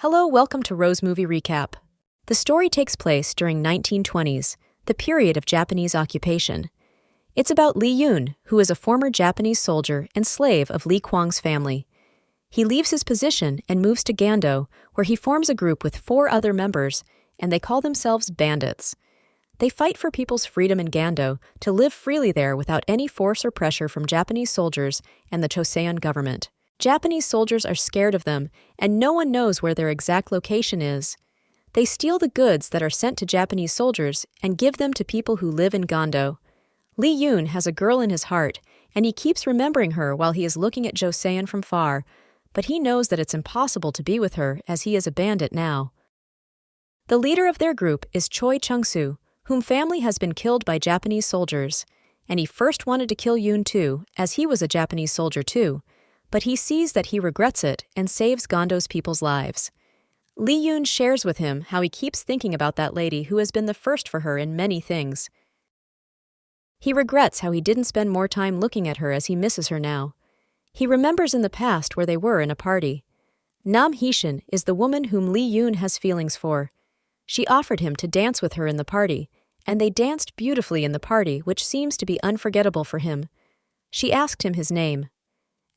Hello, welcome to Rose Movie Recap. The story takes place during 1920s, the period of Japanese occupation. It's about Lee Yoon, who is a former Japanese soldier and slave of Lee Kwang's family. He leaves his position and moves to Gando, where he forms a group with 4 other members, and they call themselves Bandits. They fight for people's freedom in Gando to live freely there without any force or pressure from Japanese soldiers and the Choseon government. Japanese soldiers are scared of them, and no one knows where their exact location is. They steal the goods that are sent to Japanese soldiers and give them to people who live in Gando. Lee Yoon has a girl in his heart, and he keeps remembering her while he is looking at Joseon from far, but he knows that it's impossible to be with her as he is a bandit now. The leader of their group is Choi Chung-soo, whom family has been killed by Japanese soldiers, and he first wanted to kill Yoon too, as he was a Japanese soldier too, but he sees that he regrets it and saves Gando's people's lives. Lee Yoon shares with him how he keeps thinking about that lady who has been the first for her in many things. He regrets how he didn't spend more time looking at her as he misses her now. He remembers in the past where they were in a party. Nam Hee-shin is the woman whom Lee Yoon has feelings for. She offered him to dance with her in the party, and they danced beautifully in the party, which seems to be unforgettable for him. She asked him his name.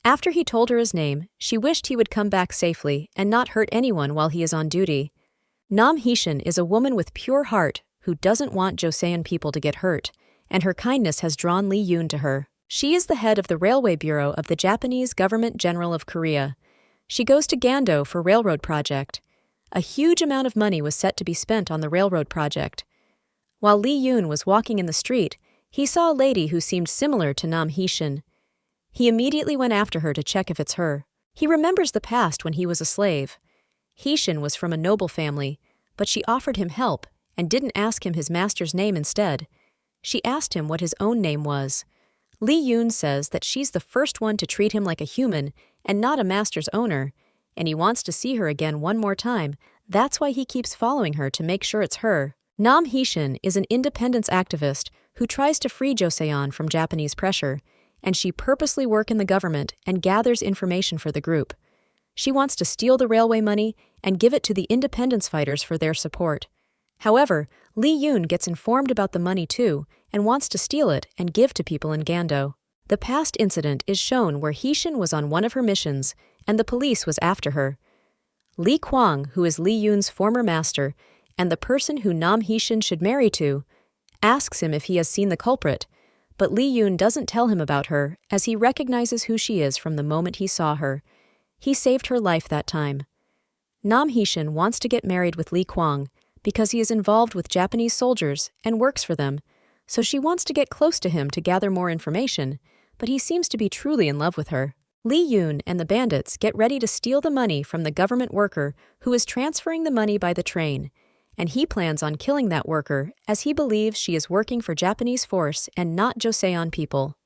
After he told her his name, she wished he would come back safely and not hurt anyone while he is on duty. Nam Hee-shin is a woman with pure heart who doesn't want Joseon people to get hurt, and her kindness has drawn Lee Yoon to her. She is the head of the Railway Bureau of the Japanese Government General of Korea. She goes to Gando for railroad project. A huge amount of money was set to be spent on the railroad project. While Lee Yoon was walking in the street, he saw a lady who seemed similar to Nam Hee-shin. He immediately went after her to check if it's her. He remembers the past when he was a slave. Hee-shin was from a noble family, but she offered him help and didn't ask him his master's name instead. She asked him what his own name was. Lee Yoon says that she's the first one to treat him like a human and not a master's owner, and he wants to see her again one more time. That's why he keeps following her to make sure it's her. Nam Hee-shin is an independence activist who tries to free Joseon from Japanese pressure, and she purposely works in the government and gathers information for the group. She wants to steal the railway money and give it to the independence fighters for their support. However, Lee Yoon gets informed about the money too and wants to steal it and give to people in Gando. The past incident is shown where Hee-shin was on one of her missions and the police was after her. Lee Kwang, who is Lee Yoon's former master and the person who Nam Hee-shin should marry to, asks him if he has seen the culprit, but Lee Yoon doesn't tell him about her as he recognizes who she is from the moment he saw her. He saved her life that time. Nam Hee-shin wants to get married with Lee Kwang because he is involved with Japanese soldiers and works for them, so she wants to get close to him to gather more information, but he seems to be truly in love with her. Lee Yoon and the bandits get ready to steal the money from the government worker who is transferring the money by the train, and he plans on killing that worker as he believes she is working for Japanese force and not Joseon people.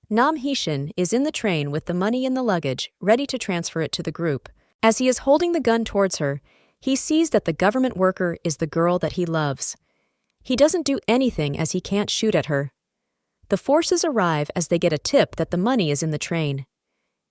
Nam Hee-shin is in the train with the money in the luggage, ready to transfer it to the group. As he is holding the gun towards her, he sees that the government worker is the girl that he loves. He doesn't do anything as he can't shoot at her. The forces arrive as they get a tip that the money is in the train.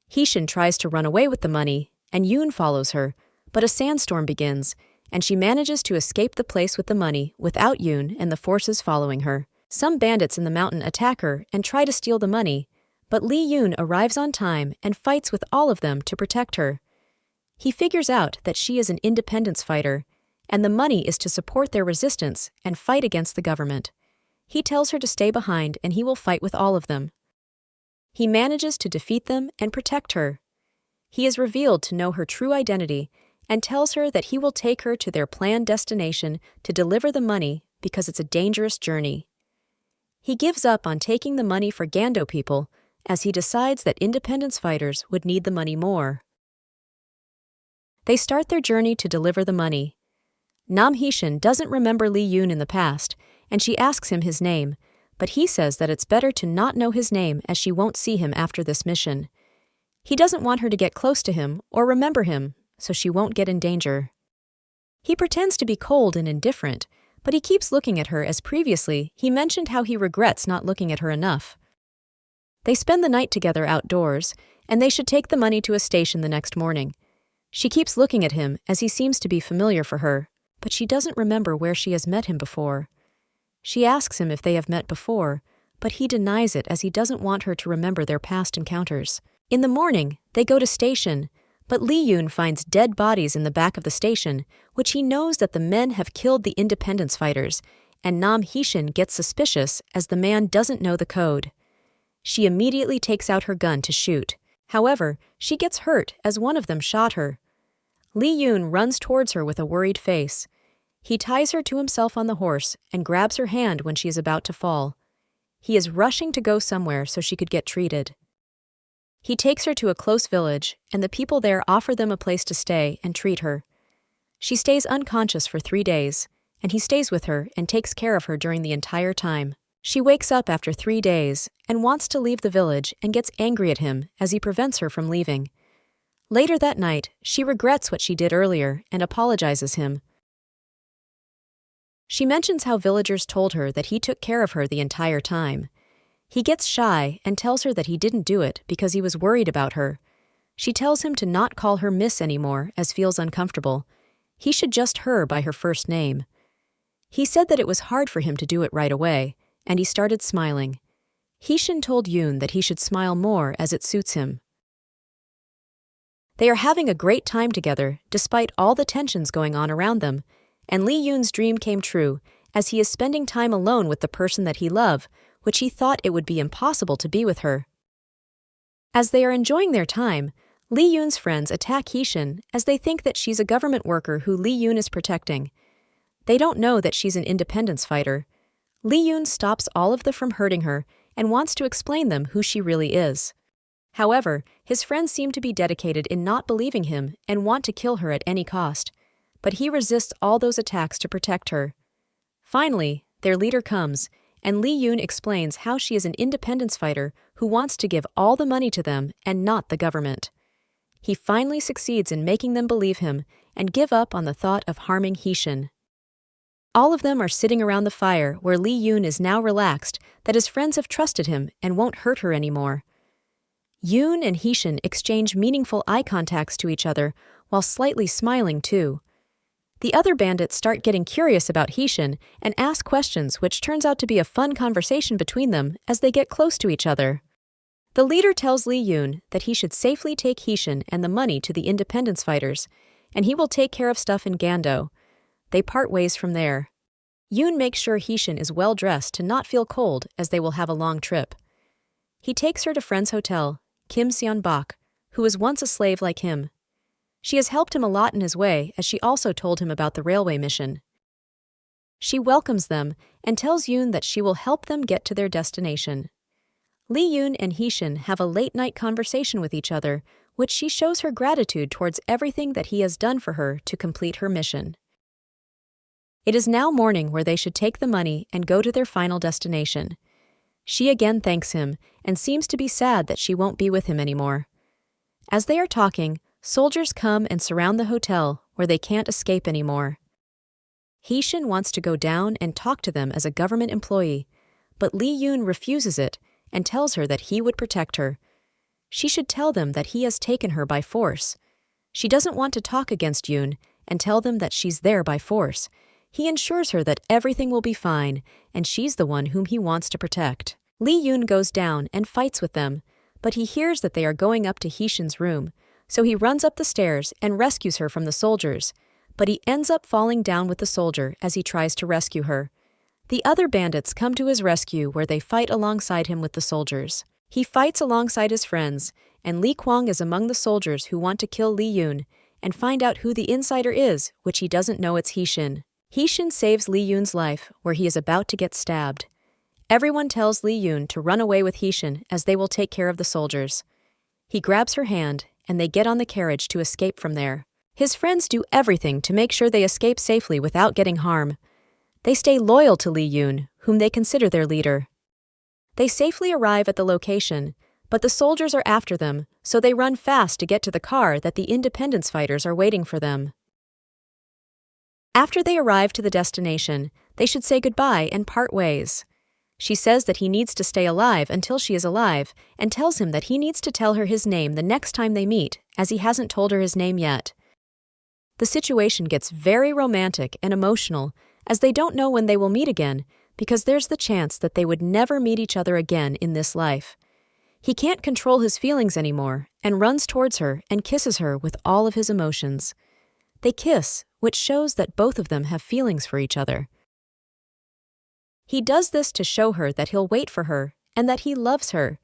Hee-shin tries to run away with the money, and Yoon follows her, but a sandstorm begins, and she manages to escape the place with the money without Yoon and the forces following her. Some bandits in the mountain attack her and try to steal the money, but Lee Yoon arrives on time and fights with all of them to protect her. He figures out that she is an independence fighter, and the money is to support their resistance and fight against the government. He tells her to stay behind and he will fight with all of them. He manages to defeat them and protect her. He is revealed to know her true identity and tells her that he will take her to their planned destination to deliver the money because it's a dangerous journey. He gives up on taking the money for Gando people as he decides that independence fighters would need the money more. They start their journey to deliver the money. Nam Hee-shin doesn't remember Lee Yoon in the past, and she asks him his name, but he says that it's better to not know his name as she won't see him after this mission. He doesn't want her to get close to him or remember him, so she won't get in danger. He pretends to be cold and indifferent, but he keeps looking at her as previously he mentioned how he regrets not looking at her enough. They spend the night together outdoors, and they should take the money to a station the next morning. She keeps looking at him as he seems to be familiar for her, but she doesn't remember where she has met him before. She asks him if they have met before, but he denies it as he doesn't want her to remember their past encounters. In the morning, they go to station, but Lee Yoon finds dead bodies in the back of the station, which he knows that the men have killed the independence fighters, and Nam Hee-shin gets suspicious as the man doesn't know the code. She immediately takes out her gun to shoot. However, she gets hurt as one of them shot her. Lee Yoon runs towards her with a worried face. He ties her to himself on the horse and grabs her hand when she is about to fall. He is rushing to go somewhere so she could get treated. He takes her to a close village, and the people there offer them a place to stay and treat her. She stays unconscious for 3 days, and he stays with her and takes care of her during the entire time. She wakes up after 3 days and wants to leave the village and gets angry at him as he prevents her from leaving. Later that night, she regrets what she did earlier and apologizes him. She mentions how villagers told her that he took care of her the entire time. He gets shy and tells her that he didn't do it because he was worried about her. She tells him to not call her Miss anymore as feels uncomfortable. He should just her by her first name. He said that it was hard for him to do it right away, and he started smiling. Hee-shin told Yoon that he should smile more as it suits him. They are having a great time together despite all the tensions going on around them, and Lee Yoon's dream came true as he is spending time alone with the person that he loves, which he thought it would be impossible to be with her. As they are enjoying their time, Lee Yoon's friends attack Hee-shin as they think that she's a government worker who Lee Yoon is protecting. They don't know that she's an independence fighter. Lee Yoon stops all of them from hurting her and wants to explain them who she really is. However, his friends seem to be dedicated in not believing him and want to kill her at any cost, but he resists all those attacks to protect her. Finally, their leader comes, and Lee Yoon explains how she is an independence fighter who wants to give all the money to them and not the government. He finally succeeds in making them believe him and give up on the thought of harming Hee-shin. All of them are sitting around the fire where Lee Yoon is now relaxed that his friends have trusted him and won't hurt her anymore. Yoon and Hee-shin exchange meaningful eye contacts to each other while slightly smiling too. The other bandits start getting curious about Hee-shin and ask questions, which turns out to be a fun conversation between them as they get close to each other. The leader tells Lee Yoon that he should safely take Hee-shin and the money to the independence fighters, and he will take care of stuff in Gando. They part ways from there. Yoon makes sure Hee-shin is well dressed to not feel cold as they will have a long trip. He takes her to friend's hotel, Kim Seon-bak, who was once a slave like him. She has helped him a lot in his way as she also told him about the railway mission. She welcomes them and tells Yoon that she will help them get to their destination. Lee Yoon and Hee-shin have a late-night conversation with each other, which she shows her gratitude towards everything that he has done for her to complete her mission. It is now morning where they should take the money and go to their final destination. She again thanks him and seems to be sad that she won't be with him anymore. As they are talking, soldiers come and surround the hotel where they can't escape anymore. Hee-shin wants to go down and talk to them as a government employee, but Lee Yoon refuses it and tells her that he would protect her. She should tell them that he has taken her by force. She doesn't want to talk against Yoon and tell them that she's there by force. He ensures her that everything will be fine, and she's the one whom he wants to protect. Lee Yoon goes down and fights with them, but he hears that they are going up to Hee-shin's room, so he runs up the stairs and rescues her from the soldiers, but he ends up falling down with the soldier as he tries to rescue her. The other bandits come to his rescue where they fight alongside him with the soldiers. He fights alongside his friends, and Lee Kwang is among the soldiers who want to kill Lee Yoon and find out who the insider is, which he doesn't know it's Hee-shin. Hee-shin saves Lee Yoon's life where he is about to get stabbed. Everyone tells Lee Yoon to run away with Hee-shin as they will take care of the soldiers. He grabs her hand and they get on the carriage to escape from there. His friends do everything to make sure they escape safely without getting harm. They stay loyal to Lee Yoon, whom they consider their leader. They safely arrive at the location, but the soldiers are after them, so they run fast to get to the car that the independence fighters are waiting for them. After they arrive to the destination, they should say goodbye and part ways. She says that he needs to stay alive until she is alive and tells him that he needs to tell her his name the next time they meet, as he hasn't told her his name yet. The situation gets very romantic and emotional as they don't know when they will meet again because there's the chance that they would never meet each other again in this life. He can't control his feelings anymore and runs towards her and kisses her with all of his emotions. They kiss, which shows that both of them have feelings for each other. He does this to show her that he'll wait for her and that he loves her.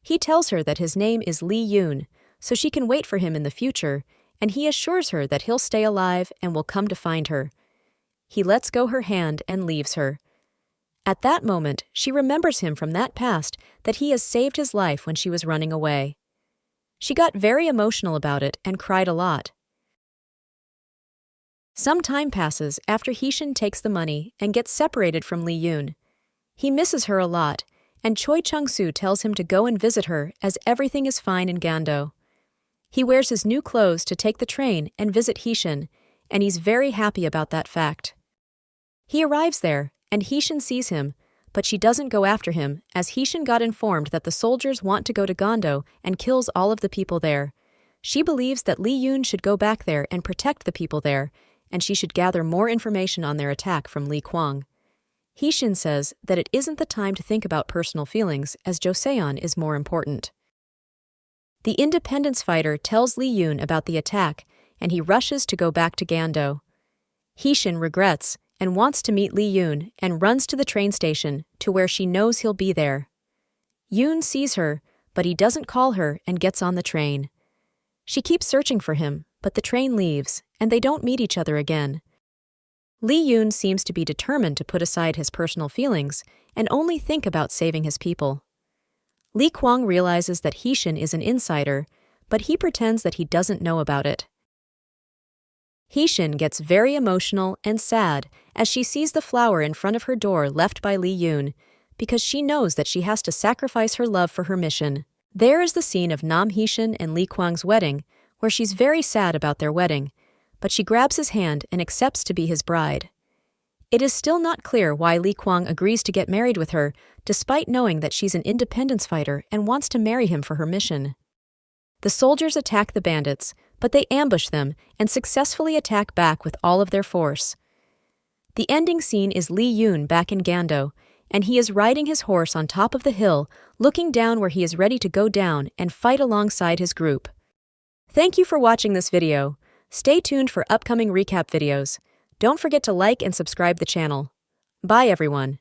He tells her that his name is Lee Yoon, so she can wait for him in the future, and he assures her that he'll stay alive and will come to find her. He lets go her hand and leaves her. At that moment, she remembers him from that past that he has saved his life when she was running away. She got very emotional about it and cried a lot. Some time passes after Heishin takes the money and gets separated from Lee Yoon. He misses her a lot, and Choi Chung-soo tells him to go and visit her as everything is fine in Gando. He wears his new clothes to take the train and visit Heishin, and he's very happy about that fact. He arrives there, and Heishin sees him, but she doesn't go after him as Heishin got informed that the soldiers want to go to Gando and kills all of the people there. She believes that Lee Yoon should go back there and protect the people there, and she should gather more information on their attack from Lee Kwang. Heishin says that it isn't the time to think about personal feelings as Joseon is more important. The independence fighter tells Lee Yoon about the attack, and he rushes to go back to Gando. Heishin regrets and wants to meet Lee Yoon and runs to the train station to where she knows he'll be there. Yoon sees her, but he doesn't call her and gets on the train. She keeps searching for him, but the train leaves, and they don't meet each other again. Lee Yoon seems to be determined to put aside his personal feelings and only think about saving his people. Lee Kwang realizes that Heishin is an insider, but he pretends that he doesn't know about it. Heishin gets very emotional and sad as she sees the flower in front of her door left by Lee Yoon, because she knows that she has to sacrifice her love for her mission. There is the scene of Nam Heishin and Lee Kwang's wedding, where she's very sad about their wedding, but she grabs his hand and accepts to be his bride. It is still not clear why Lee Kwang agrees to get married with her, despite knowing that she's an independence fighter and wants to marry him for her mission. The soldiers attack the bandits, but they ambush them and successfully attack back with all of their force. The ending scene is Lee Yoon back in Gando, and he is riding his horse on top of the hill, looking down where he is ready to go down and fight alongside his group. Thank you for watching this video. Stay tuned for upcoming recap videos. Don't forget to like and subscribe the channel. Bye everyone.